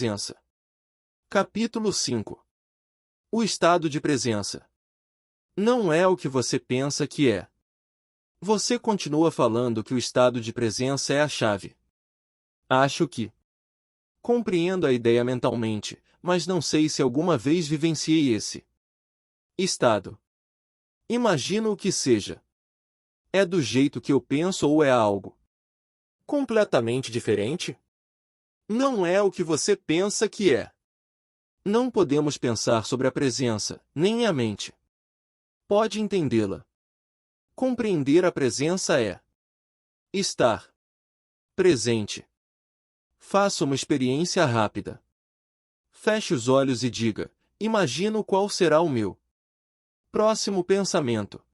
presença. Capítulo 5. O estado de presença. Não é o que você pensa que é. Você continua falando que o estado de presença é a chave. Acho que compreendo a ideia mentalmente, mas não sei se alguma vez vivenciei esse estado. Imagino o que seja. É do jeito que eu penso ou é algo completamente diferente? Não é o que você pensa que é. Não podemos pensar sobre a presença, nem a mente pode entendê-la. Compreender a presença é estar presente. Faça uma experiência rápida. Feche os olhos e diga: imagino qual será o meu próximo pensamento.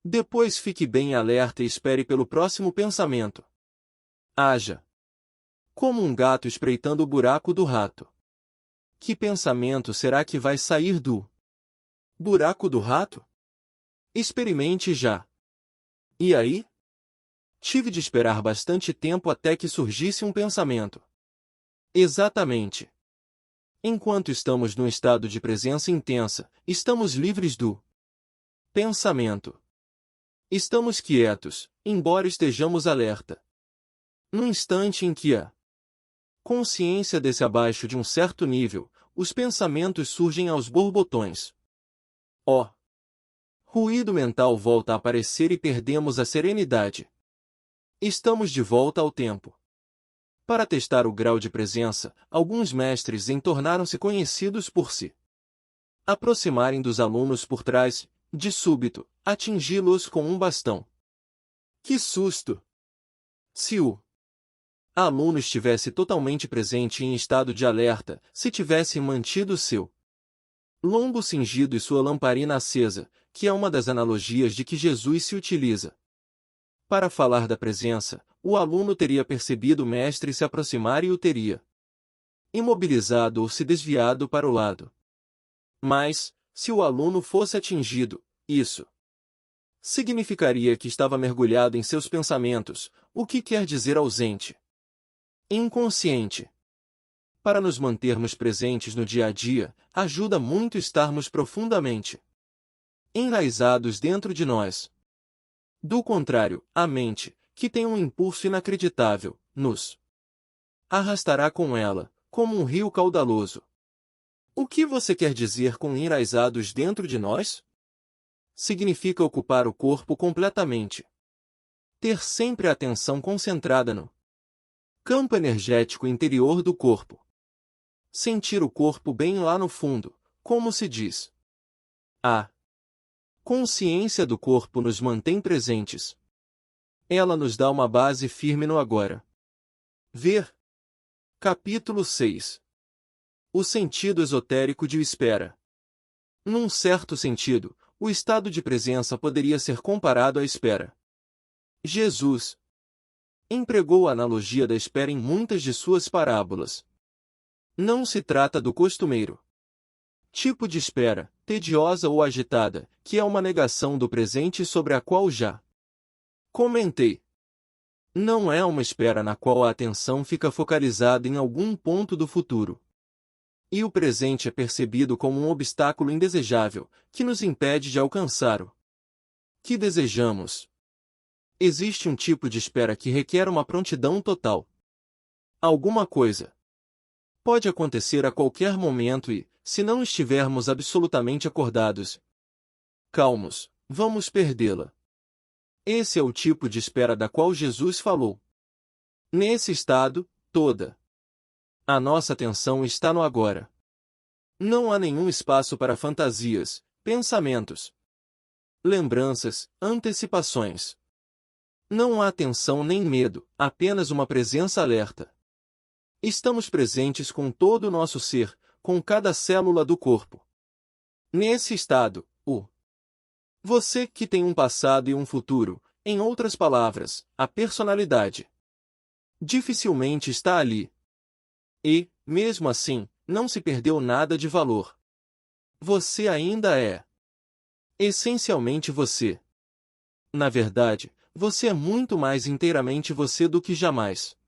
Depois fique bem alerta e espere pelo próximo pensamento. Haja como um gato espreitando o buraco do rato. Que pensamento será que vai sair do buraco do rato? Experimente já. E aí? Tive de esperar bastante tempo até que surgisse um pensamento. Exatamente. Enquanto estamos num estado de presença intensa, estamos livres do pensamento. Estamos quietos, embora estejamos alerta. No instante em que a consciência desce abaixo de um certo nível, os pensamentos surgem aos borbotões. Ruído mental volta a aparecer e perdemos a serenidade. Estamos de volta ao tempo. Para testar o grau de presença, alguns mestres tornaram-se conhecidos por se aproximarem dos alunos por trás, de súbito, atingi-los com um bastão. Que susto! Se o aluno estivesse totalmente presente em estado de alerta, se tivesse mantido seu lombo cingido e sua lamparina acesa, que é uma das analogias de que Jesus se utiliza para falar da presença, o aluno teria percebido o mestre se aproximar e o teria imobilizado ou se desviado para o lado. Mas, se o aluno fosse atingido, isso significaria que estava mergulhado em seus pensamentos, o que quer dizer ausente, inconsciente. Para nos mantermos presentes no dia a dia, ajuda muito estarmos profundamente enraizados dentro de nós. Do contrário, a mente, que tem um impulso inacreditável, nos arrastará com ela, como um rio caudaloso. O que você quer dizer com enraizados dentro de nós? Significa ocupar o corpo completamente. Ter sempre a atenção concentrada no campo energético interior do corpo. Sentir o corpo bem lá no fundo, como se diz. A consciência do corpo nos mantém presentes. Ela nos dá uma base firme no agora. Ver. Capítulo 6. O sentido esotérico de espera. Num certo sentido, o estado de presença poderia ser comparado à espera. Jesus empregou a analogia da espera em muitas de suas parábolas. Não se trata do costumeiro tipo de espera, tediosa ou agitada, que é uma negação do presente sobre a qual já comentei. Não é uma espera na qual a atenção fica focalizada em algum ponto do futuro. E o presente é percebido como um obstáculo indesejável, que nos impede de alcançar o que desejamos. Existe um tipo de espera que requer uma prontidão total. Alguma coisa pode acontecer a qualquer momento e, se não estivermos absolutamente acordados, calmos, vamos perdê-la. Esse é o tipo de espera da qual Jesus falou. Nesse estado, toda a nossa atenção está no agora. Não há nenhum espaço para fantasias, pensamentos, lembranças, antecipações. Não há tensão nem medo, apenas uma presença alerta. Estamos presentes com todo o nosso ser, com cada célula do corpo. Nesse estado, você que tem um passado e um futuro, em outras palavras, a personalidade, dificilmente está ali. E, mesmo assim, não se perdeu nada de valor. Você ainda é essencialmente você. Na verdade, você é muito mais inteiramente você do que jamais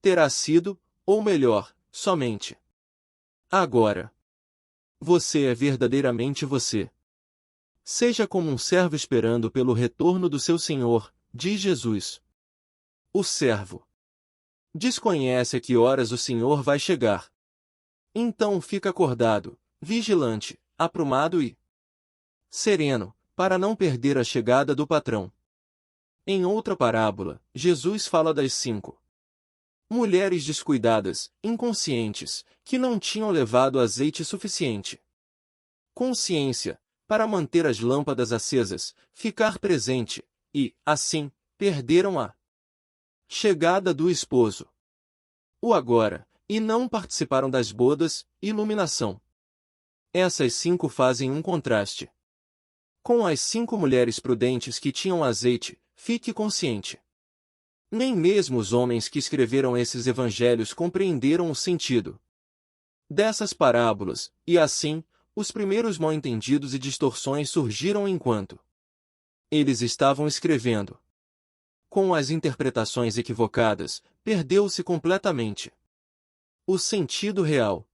terá sido, ou melhor, somente. Agora, você é verdadeiramente você. Seja como um servo esperando pelo retorno do seu Senhor, diz Jesus. O servo desconhece a que horas o Senhor vai chegar. Então fica acordado, vigilante, aprumado e sereno, para não perder a chegada do patrão. Em outra parábola, Jesus fala das 5 mulheres descuidadas, inconscientes, que não tinham levado azeite suficiente. Consciência, para manter as lâmpadas acesas, ficar presente, e, assim, perderam a chegada do esposo. O agora, e não participaram das bodas, iluminação. Essas 5 fazem um contraste com as 5 mulheres prudentes que tinham azeite. Fique consciente. Nem mesmo os homens que escreveram esses evangelhos compreenderam o sentido dessas parábolas, e assim, os primeiros mal-entendidos e distorções surgiram enquanto eles estavam escrevendo. Com as interpretações equivocadas, perdeu-se completamente o sentido real.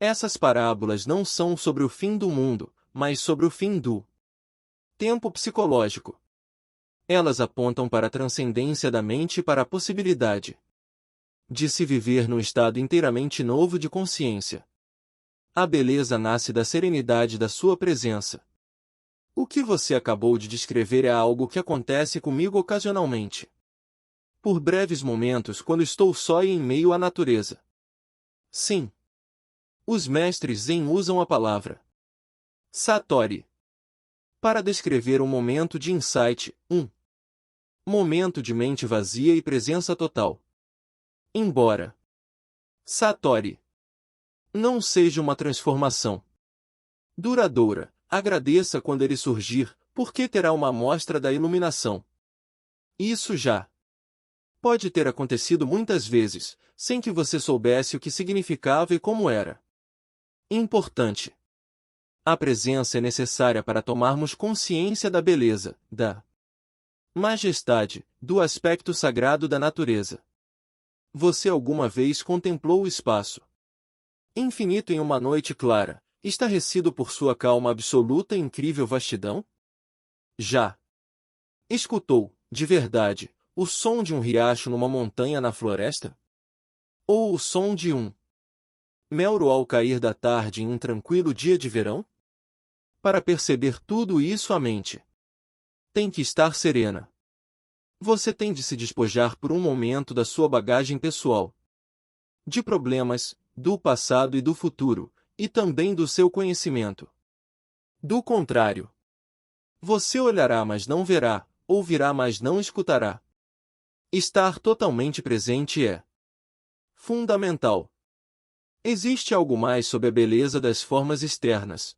Essas parábolas não são sobre o fim do mundo, mas sobre o fim do tempo psicológico. Elas apontam para a transcendência da mente e para a possibilidade de se viver num estado inteiramente novo de consciência. A beleza nasce da serenidade da sua presença. O que você acabou de descrever é algo que acontece comigo ocasionalmente. Por breves momentos quando estou só e em meio à natureza. Sim. Os mestres Zen usam a palavra Satori para descrever um momento de insight, um momento de mente vazia e presença total. Embora Satori não seja uma transformação duradoura, agradeça quando ele surgir, porque terá uma amostra da iluminação. Isso já pode ter acontecido muitas vezes, sem que você soubesse o que significava e como era. Importante. A presença é necessária para tomarmos consciência da beleza, da majestade, do aspecto sagrado da natureza. Você alguma vez contemplou o espaço infinito em uma noite clara, estarrecido por sua calma absoluta e incrível vastidão? Já escutou, de verdade, o som de um riacho numa montanha na floresta? Ou o som de um melro ao cair da tarde em um tranquilo dia de verão? Para perceber tudo isso a mente tem que estar serena. Você tem de se despojar por um momento da sua bagagem pessoal, de problemas, do passado e do futuro, e também do seu conhecimento. Do contrário, você olhará mas não verá, ouvirá mas não escutará. Estar totalmente presente é fundamental. Existe algo mais sob a beleza das formas externas.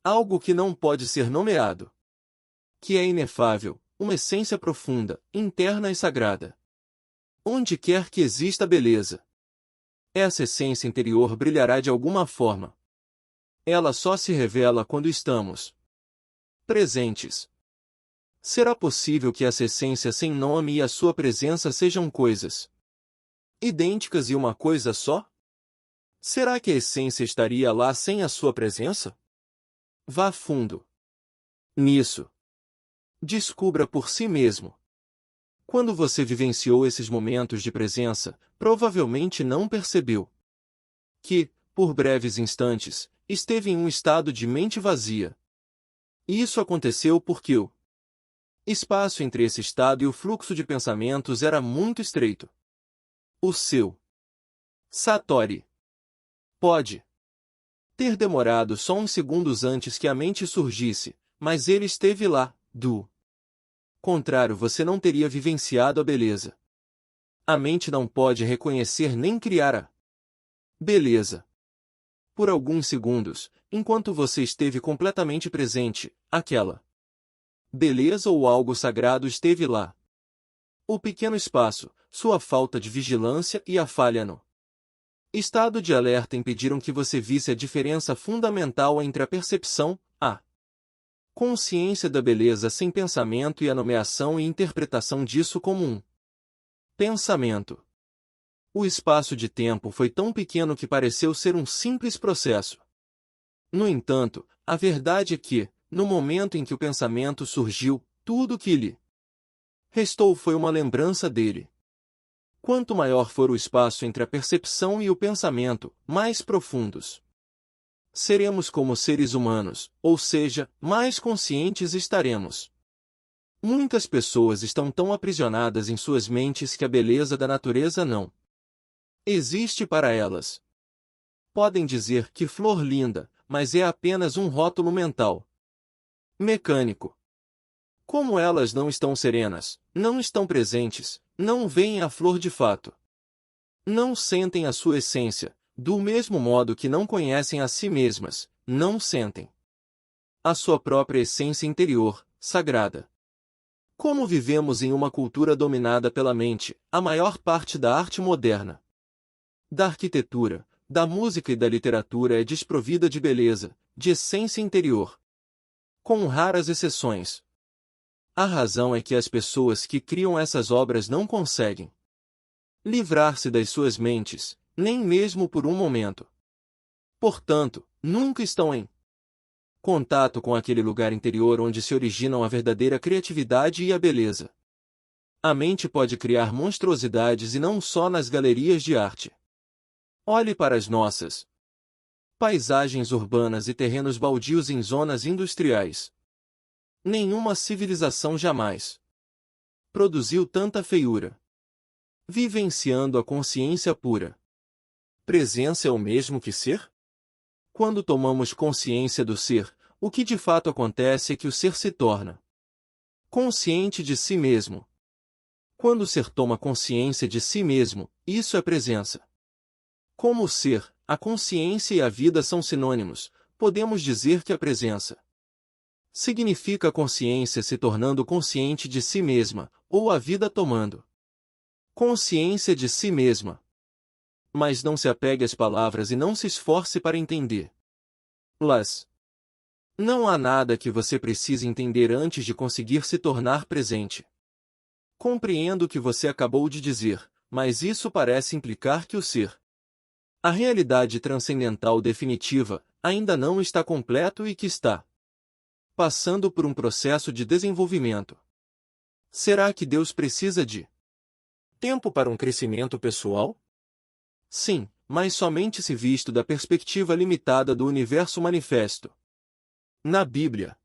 Algo que não pode ser nomeado. Que é inefável, uma essência profunda, interna e sagrada. Onde quer que exista beleza, essa essência interior brilhará de alguma forma. Ela só se revela quando estamos presentes. Será possível que essa essência sem nome e a sua presença sejam coisas idênticas e uma coisa só? Será que a essência estaria lá sem a sua presença? Vá fundo nisso. Descubra por si mesmo. Quando você vivenciou esses momentos de presença, provavelmente não percebeu que, por breves instantes, esteve em um estado de mente vazia. Isso aconteceu porque o espaço entre esse estado e o fluxo de pensamentos era muito estreito. O seu Satori pode ter demorado só uns segundos antes que a mente surgisse, mas ele esteve lá, do contrário você não teria vivenciado a beleza. A mente não pode reconhecer nem criar a beleza. Por alguns segundos, enquanto você esteve completamente presente, aquela beleza ou algo sagrado esteve lá. O pequeno espaço, sua falta de vigilância e a falha no estado de alerta impediram que você visse a diferença fundamental entre a percepção, a consciência da beleza sem pensamento e a nomeação e interpretação disso como um pensamento. O espaço de tempo foi tão pequeno que pareceu ser um simples processo. No entanto, a verdade é que, no momento em que o pensamento surgiu, tudo o que lhe restou foi uma lembrança dele. Quanto maior for o espaço entre a percepção e o pensamento, mais profundos seremos como seres humanos, ou seja, mais conscientes estaremos. Muitas pessoas estão tão aprisionadas em suas mentes que a beleza da natureza não existe para elas. Podem dizer que flor linda, mas é apenas um rótulo mental. Mecânico. Como elas não estão serenas, não estão presentes, não veem a flor de fato. Não sentem a sua essência, do mesmo modo que não conhecem a si mesmas, não sentem a sua própria essência interior, sagrada. Como vivemos em uma cultura dominada pela mente, a maior parte da arte moderna, da arquitetura, da música e da literatura é desprovida de beleza, de essência interior. Com raras exceções. A razão é que as pessoas que criam essas obras não conseguem livrar-se das suas mentes, nem mesmo por um momento. Portanto, nunca estão em contato com aquele lugar interior onde se originam a verdadeira criatividade e a beleza. A mente pode criar monstruosidades e não só nas galerias de arte. Olhe para as nossas paisagens urbanas e terrenos baldios em zonas industriais. Nenhuma civilização jamais produziu tanta feiura. Vivenciando a consciência pura. Presença é o mesmo que ser? Quando tomamos consciência do ser, o que de fato acontece é que o ser se torna consciente de si mesmo. Quando o ser toma consciência de si mesmo, isso é presença. Como o ser, a consciência e a vida são sinônimos, podemos dizer que a presença significa a consciência se tornando consciente de si mesma, ou a vida tomando consciência de si mesma. Mas não se apegue às palavras e não se esforce para entendê-las. Não há nada que você precise entender antes de conseguir se tornar presente. Compreendo o que você acabou de dizer, mas isso parece implicar que o ser, a realidade transcendental definitiva, ainda não está completo e que está passando por um processo de desenvolvimento. Será que Deus precisa de tempo para um crescimento pessoal? Sim, mas somente se visto da perspectiva limitada do universo manifesto. Na Bíblia,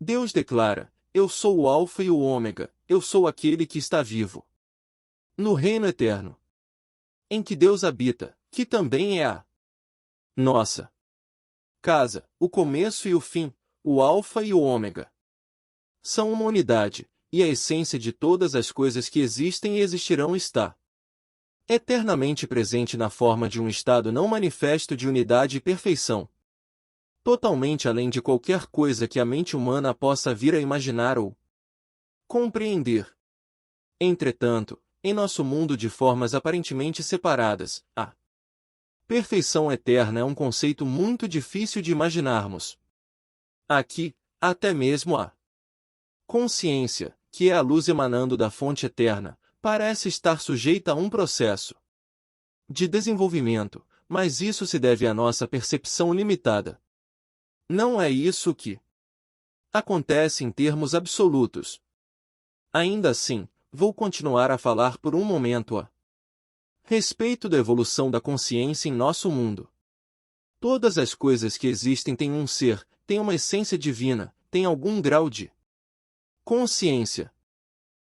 Deus declara: Eu sou o Alfa e o Ômega, eu sou aquele que está vivo. No reino eterno, em que Deus habita, que também é a nossa casa, o começo e o fim, o Alfa e o Ômega. São uma unidade, e a essência de todas as coisas que existem e existirão está eternamente presente na forma de um estado não manifesto de unidade e perfeição. Totalmente além de qualquer coisa que a mente humana possa vir a imaginar ou compreender. Entretanto, em nosso mundo de formas aparentemente separadas, a perfeição eterna é um conceito muito difícil de imaginarmos. Aqui, até mesmo a consciência, que é a luz emanando da fonte eterna, parece estar sujeita a um processo de desenvolvimento, mas isso se deve à nossa percepção limitada. Não é isso que acontece em termos absolutos. Ainda assim, vou continuar a falar por um momento a respeito da evolução da consciência em nosso mundo. Todas as coisas que existem têm um ser, têm uma essência divina, têm algum grau de consciência.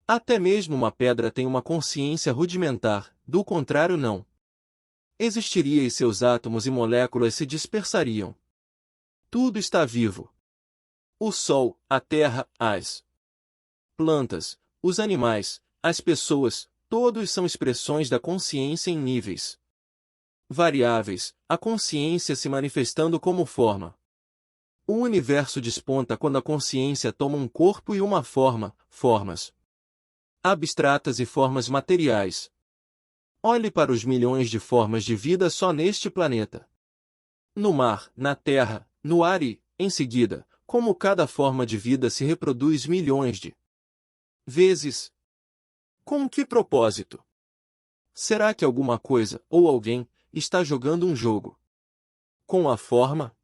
Até mesmo uma pedra tem uma consciência rudimentar, do contrário não existiria e seus átomos e moléculas se dispersariam. Tudo está vivo. O sol, a terra, as plantas, os animais, as pessoas, todos são expressões da consciência em níveis variáveis, a consciência se manifestando como forma. O universo desponta quando a consciência toma um corpo e uma forma, formas abstratas e formas materiais. Olhe para os milhões de formas de vida só neste planeta. No mar, na terra, no ar e, em seguida, como cada forma de vida se reproduz milhões de vezes. Com que propósito? Será que alguma coisa, ou alguém, está jogando um jogo com a forma?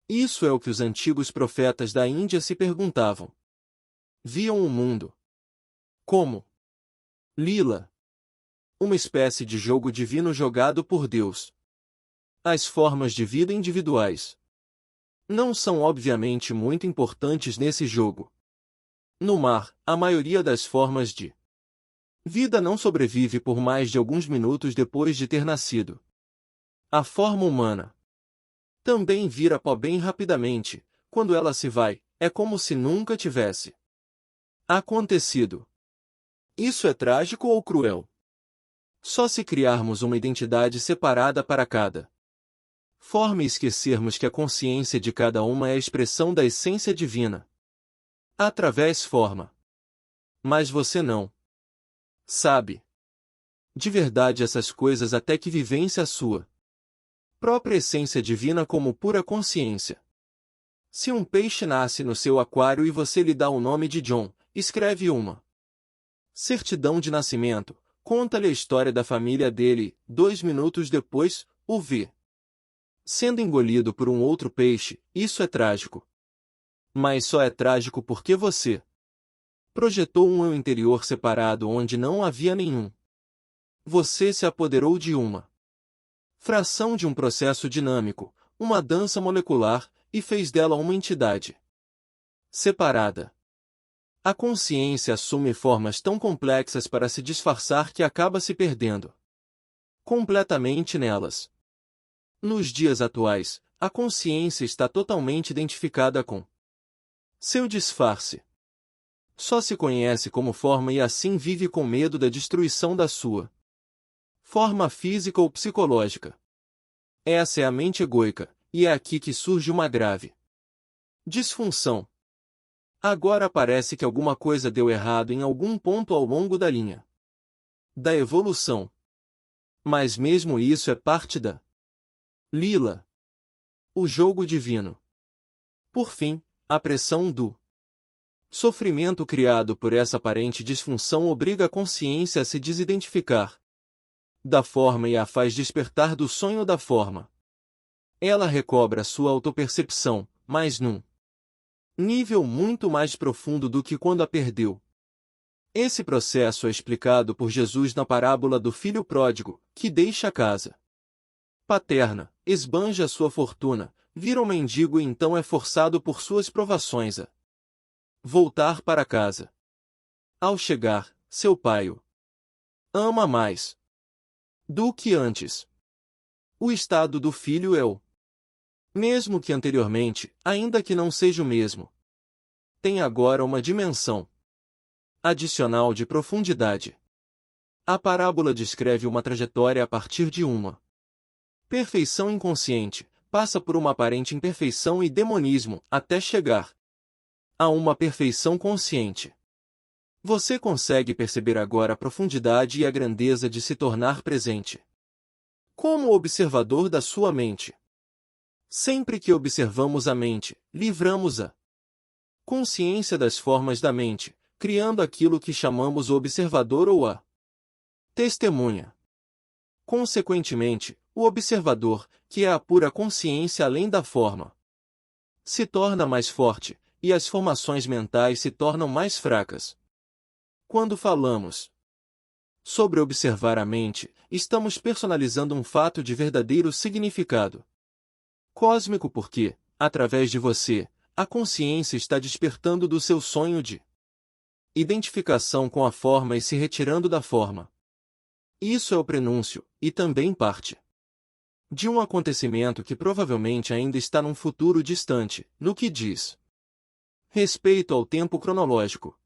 Isso é o que os antigos profetas da Índia se perguntavam. Viam o mundo como lila, uma espécie de jogo divino jogado por Deus. As formas de vida individuais não são obviamente muito importantes nesse jogo. No mar, a maioria das formas de vida não sobrevive por mais de alguns minutos depois de ter nascido. A forma humana também vira pó bem rapidamente. Quando ela se vai, é como se nunca tivesse acontecido. Isso é trágico ou cruel? Só se criarmos uma identidade separada para cada forma e esquecermos que a consciência de cada uma é a expressão da essência divina. Através forma. Mas você não sabe de verdade essas coisas até que vivência a sua própria essência divina como pura consciência. Se um peixe nasce no seu aquário e você lhe dá o nome de John, escreve uma certidão de nascimento, conta-lhe a história da família dele, 2 minutos depois, o vê sendo engolido por um outro peixe, isso é trágico. Mas só é trágico porque você projetou um eu interior separado onde não havia nenhum. Você se apoderou de uma fração de um processo dinâmico, uma dança molecular, e fez dela uma entidade separada. A consciência assume formas tão complexas para se disfarçar que acaba se perdendo completamente nelas. Nos dias atuais, a consciência está totalmente identificada com seu disfarce. Só se conhece como forma e assim vive com medo da destruição da sua forma física ou psicológica. Essa é a mente egoica, e é aqui que surge uma grave disfunção. Agora parece que alguma coisa deu errado em algum ponto ao longo da linha da evolução. Mas mesmo isso é parte da lila, o jogo divino. Por fim, a pressão do sofrimento criado por essa aparente disfunção obriga a consciência a se desidentificar da forma e a faz despertar do sonho da forma. Ela recobra sua autopercepção, mas num nível muito mais profundo do que quando a perdeu. Esse processo é explicado por Jesus na parábola do filho pródigo, que deixa a casa paterna, esbanja sua fortuna, vira um mendigo e então é forçado por suas provações a voltar para casa. Ao chegar, seu pai o ama mais do que antes. O estado do filho é o mesmo que anteriormente, ainda que não seja o mesmo. Tem agora uma dimensão adicional de profundidade. A parábola descreve uma trajetória a partir de uma perfeição inconsciente, passa por uma aparente imperfeição e demonismo, até chegar a uma perfeição consciente. Você consegue perceber agora a profundidade e a grandeza de se tornar presente como observador da sua mente. Sempre que observamos a mente, livramos a consciência das formas da mente, criando aquilo que chamamos o observador ou a testemunha. Consequentemente, o observador, que é a pura consciência além da forma, se torna mais forte, e as formações mentais se tornam mais fracas. Quando falamos sobre observar a mente, estamos personalizando um fato de verdadeiro significado cósmico porque, através de você, a consciência está despertando do seu sonho de identificação com a forma e se retirando da forma. Isso é o prenúncio, e também parte de um acontecimento que provavelmente ainda está num futuro distante, no que diz respeito ao tempo cronológico.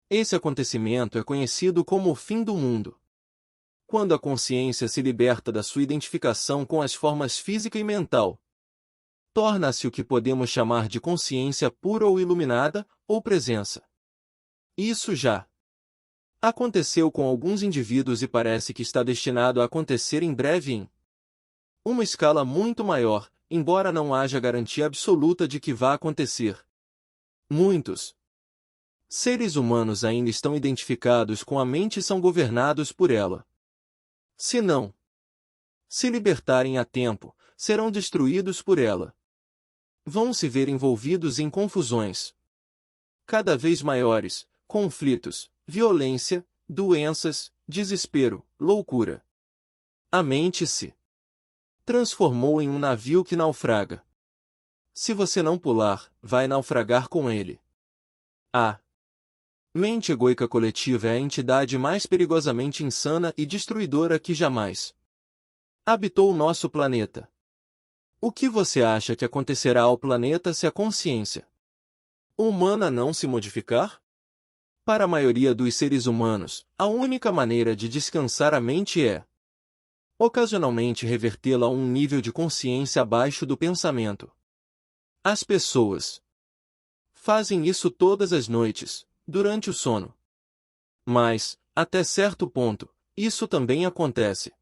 Esse acontecimento é conhecido como o fim do mundo. Quando a consciência se liberta da sua identificação com as formas física e mental, torna-se o que podemos chamar de consciência pura ou iluminada, ou presença. Isso já aconteceu com alguns indivíduos e parece que está destinado a acontecer em breve em uma escala muito maior, embora não haja garantia absoluta de que vá acontecer. Muitos seres humanos ainda estão identificados com a mente e são governados por ela. Se não se libertarem a tempo, serão destruídos por ela. Vão se ver envolvidos em confusões cada vez maiores, conflitos, violência, doenças, desespero, loucura. A mente se transformou em um navio que naufraga. Se você não pular, vai naufragar com ele. A mente egoica coletiva é a entidade mais perigosamente insana e destruidora que jamais habitou o nosso planeta. O que você acha que acontecerá ao planeta se a consciência humana não se modificar? Para a maioria dos seres humanos, a única maneira de descansar a mente é ocasionalmente revertê-la a um nível de consciência abaixo do pensamento. As pessoas fazem isso todas as noites, durante o sono. Mas, até certo ponto, isso também acontece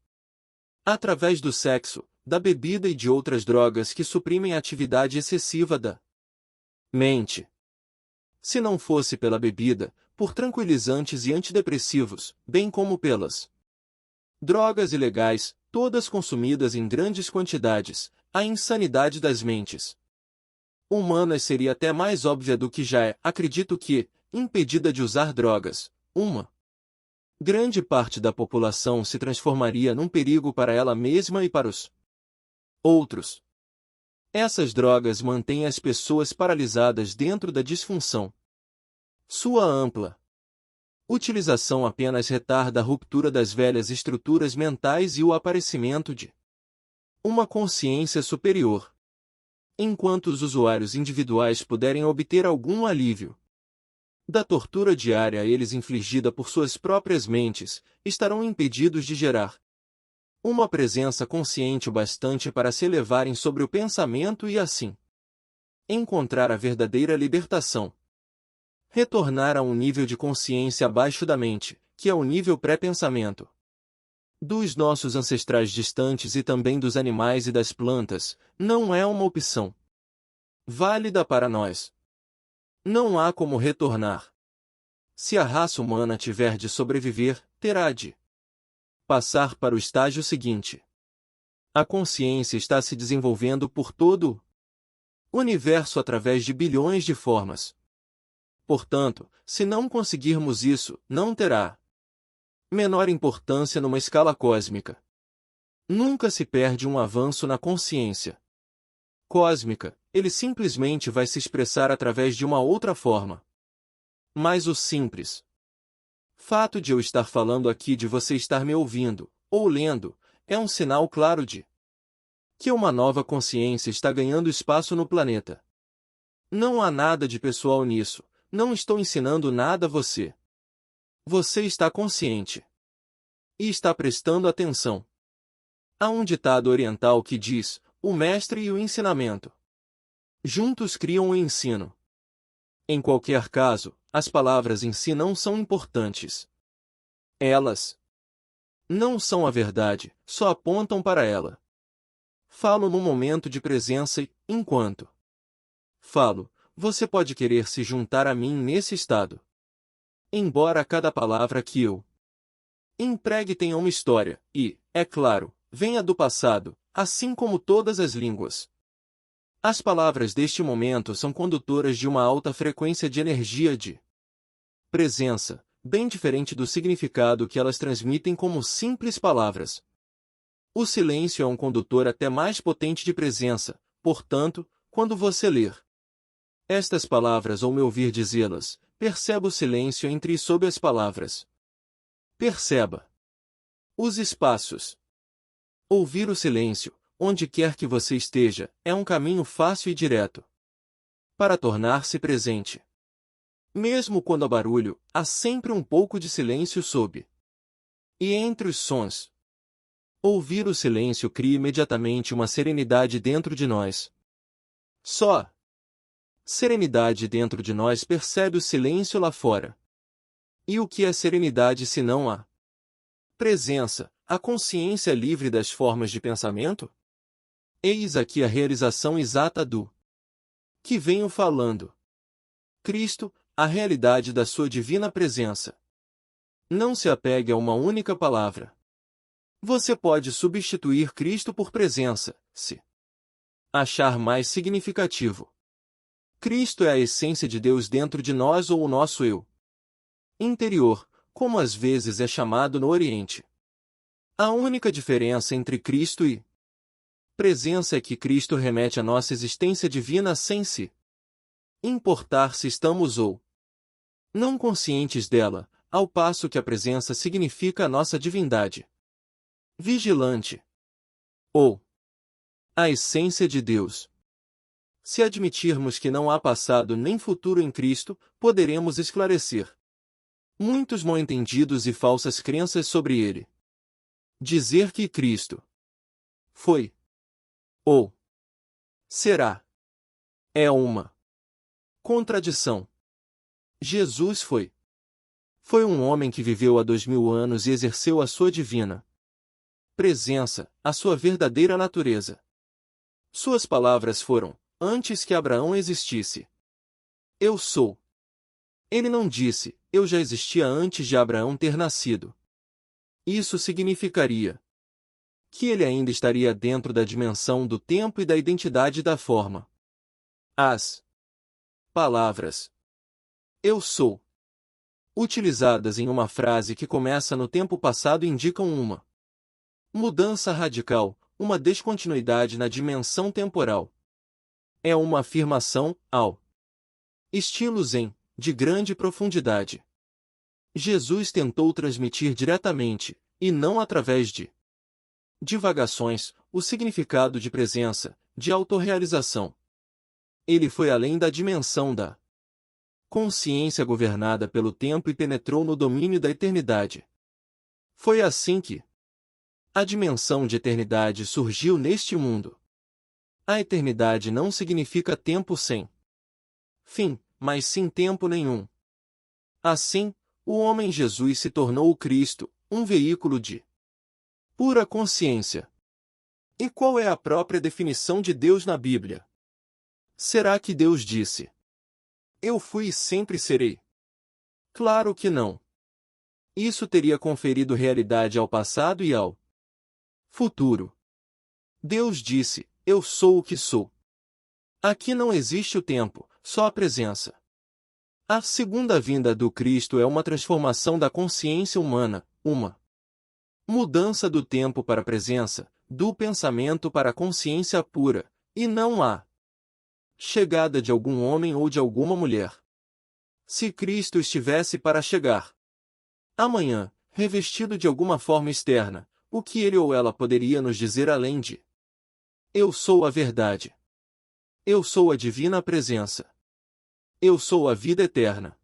através do sexo, da bebida e de outras drogas que suprimem a atividade excessiva da mente. Se não fosse pela bebida, por tranquilizantes e antidepressivos, bem como pelas drogas ilegais, todas consumidas em grandes quantidades, a insanidade das mentes humanas seria até mais óbvia do que já é. Acredito que, impedida de usar drogas, uma grande parte da população se transformaria num perigo para ela mesma e para os outros. Essas drogas mantêm as pessoas paralisadas dentro da disfunção. Sua ampla utilização apenas retarda a ruptura das velhas estruturas mentais e o aparecimento de uma consciência superior. Enquanto os usuários individuais puderem obter algum alívio da tortura diária a eles infligida por suas próprias mentes, estarão impedidos de gerar uma presença consciente o bastante para se elevarem sobre o pensamento e assim encontrar a verdadeira libertação. Retornar a um nível de consciência abaixo da mente, que é o nível pré-pensamento dos nossos ancestrais distantes e também dos animais e das plantas, não é uma opção válida para nós. Não há como retornar. Se a raça humana tiver de sobreviver, terá de passar para o estágio seguinte. A consciência está se desenvolvendo por todo o universo através de bilhões de formas. Portanto, se não conseguirmos isso, não terá menor importância numa escala cósmica. Nunca se perde um avanço na consciência cósmica, ele simplesmente vai se expressar através de uma outra forma. Mas o simples fato de eu estar falando aqui, de você estar me ouvindo, ou lendo, é um sinal claro de que uma nova consciência está ganhando espaço no planeta. Não há nada de pessoal nisso, não estou ensinando nada a você. Você está consciente e está prestando atenção. Há um ditado oriental que diz: o mestre e o ensinamento juntos criam o ensino. Em qualquer caso, as palavras em si não são importantes. Elas não são a verdade, só apontam para ela. Falo num momento de presença e, enquanto falo, você pode querer se juntar a mim nesse estado. Embora cada palavra que eu empregue tenha uma história, e, é claro, venha do passado, assim como todas as línguas. As palavras deste momento são condutoras de uma alta frequência de energia de presença, bem diferente do significado que elas transmitem como simples palavras. O silêncio é um condutor até mais potente de presença, portanto, quando você ler estas palavras ou me ouvir dizê-las, perceba o silêncio entre e sob as palavras. Perceba os espaços. Ouvir o silêncio, onde quer que você esteja, é um caminho fácil e direto para tornar-se presente. Mesmo quando há barulho, há sempre um pouco de silêncio sob e entre os sons. Ouvir o silêncio cria imediatamente uma serenidade dentro de nós. Só serenidade dentro de nós percebe o silêncio lá fora. E o que é serenidade se não a presença, a consciência livre das formas de pensamento? Eis aqui a realização exata do que venho falando. Cristo, a realidade da sua divina presença. Não se apegue a uma única palavra. Você pode substituir Cristo por presença, se achar mais significativo. Cristo é a essência de Deus dentro de nós ou o nosso eu interior, como às vezes é chamado no Oriente. A única diferença entre Cristo e presença é que Cristo remete à nossa existência divina sem se importar se estamos ou não conscientes dela, ao passo que a presença significa a nossa divindade vigilante, ou a essência de Deus. Se admitirmos que não há passado nem futuro em Cristo, poderemos esclarecer muitos mal-entendidos e falsas crenças sobre ele. Dizer que Cristo foi ou será é uma contradição. Jesus foi um homem que viveu há 2000 anos e exerceu a sua divina presença, a sua verdadeira natureza. Suas palavras foram: antes que Abraão existisse, eu sou. Ele não disse: eu já existia antes de Abraão ter nascido. Isso significaria que ele ainda estaria dentro da dimensão do tempo e da identidade da forma. As palavras eu sou, utilizadas em uma frase que começa no tempo passado, indicam uma mudança radical, uma descontinuidade na dimensão temporal. É uma afirmação, ao estilo Zen, de grande profundidade. Jesus tentou transmitir diretamente, e não através de divagações, o significado de presença, de autorrealização. Ele foi além da dimensão da consciência governada pelo tempo e penetrou no domínio da eternidade. Foi assim que a dimensão de eternidade surgiu neste mundo. A eternidade não significa tempo sem fim, mas sim tempo nenhum. Assim, o homem Jesus se tornou o Cristo, um veículo de pura consciência. E qual é a própria definição de Deus na Bíblia? Será que Deus disse: eu fui e sempre serei? Claro que não. Isso teria conferido realidade ao passado e ao futuro. Deus disse: eu sou o que sou. Aqui não existe o tempo, só a presença. A segunda vinda do Cristo é uma transformação da consciência humana, uma mudança do tempo para a presença, do pensamento para a consciência pura, e não a chegada de algum homem ou de alguma mulher. Se Cristo estivesse para chegar amanhã, revestido de alguma forma externa, o que ele ou ela poderia nos dizer além de: eu sou a verdade. Eu sou a divina presença. Eu sou a vida eterna.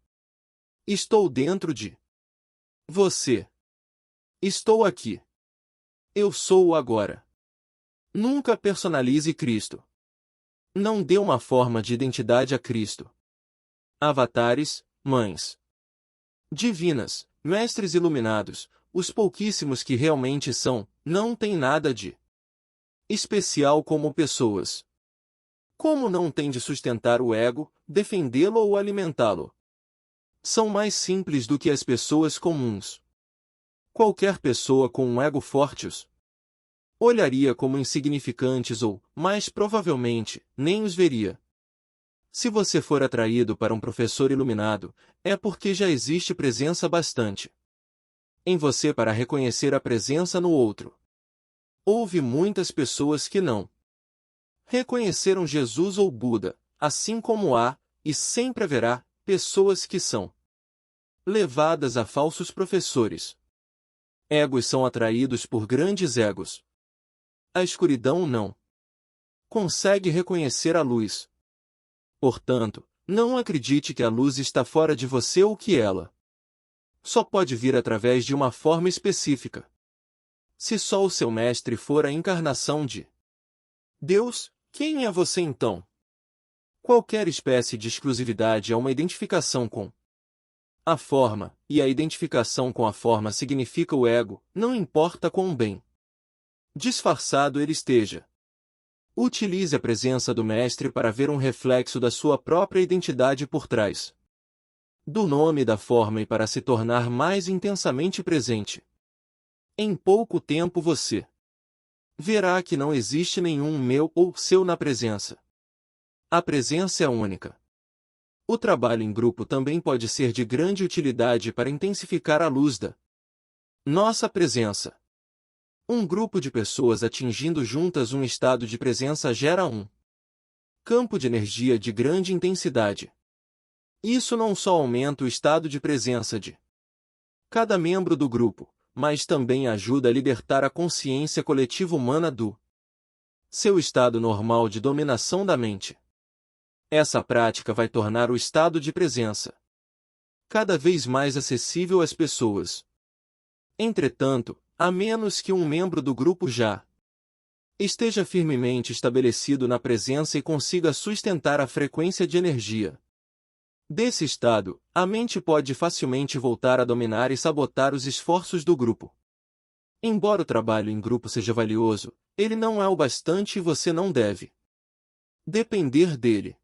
Estou dentro de você. Estou aqui. Eu sou o agora. Nunca personalize Cristo. Não dê uma forma de identidade a Cristo. Avatares, mães divinas, mestres iluminados, os pouquíssimos que realmente são, não têm nada de especial como pessoas. Como não tem de sustentar o ego, defendê-lo ou alimentá-lo? São mais simples do que as pessoas comuns. Qualquer pessoa com um ego forte os olharia como insignificantes ou, mais provavelmente, nem os veria. Se você for atraído para um professor iluminado, é porque já existe presença bastante em você para reconhecer a presença no outro. Houve muitas pessoas que não reconheceram Jesus ou Buda, assim como há, e sempre haverá, pessoas que são levadas a falsos professores. Egos são atraídos por grandes egos. A escuridão não consegue reconhecer a luz. Portanto, não acredite que a luz está fora de você ou que ela só pode vir através de uma forma específica. Se só o seu mestre for a encarnação de Deus, quem é você então? Qualquer espécie de exclusividade é uma identificação com a forma, e a identificação com a forma significa o ego, não importa quão bem disfarçado ele esteja. Utilize a presença do mestre para ver um reflexo da sua própria identidade por trás do nome e da forma e para se tornar mais intensamente presente. Em pouco tempo você verá que não existe nenhum meu ou seu na presença. A presença é única. O trabalho em grupo também pode ser de grande utilidade para intensificar a luz da nossa presença. Um grupo de pessoas atingindo juntas um estado de presença gera um campo de energia de grande intensidade. Isso não só aumenta o estado de presença de cada membro do grupo, mas também ajuda a libertar a consciência coletiva humana do seu estado normal de dominação da mente. Essa prática vai tornar o estado de presença cada vez mais acessível às pessoas. Entretanto, a menos que um membro do grupo já esteja firmemente estabelecido na presença e consiga sustentar a frequência de energia desse estado, a mente pode facilmente voltar a dominar e sabotar os esforços do grupo. Embora o trabalho em grupo seja valioso, ele não é o bastante e você não deve depender dele,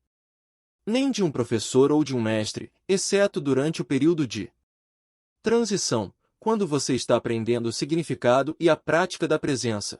nem de um professor ou de um mestre, exceto durante o período de transição, quando você está aprendendo o significado e a prática da presença.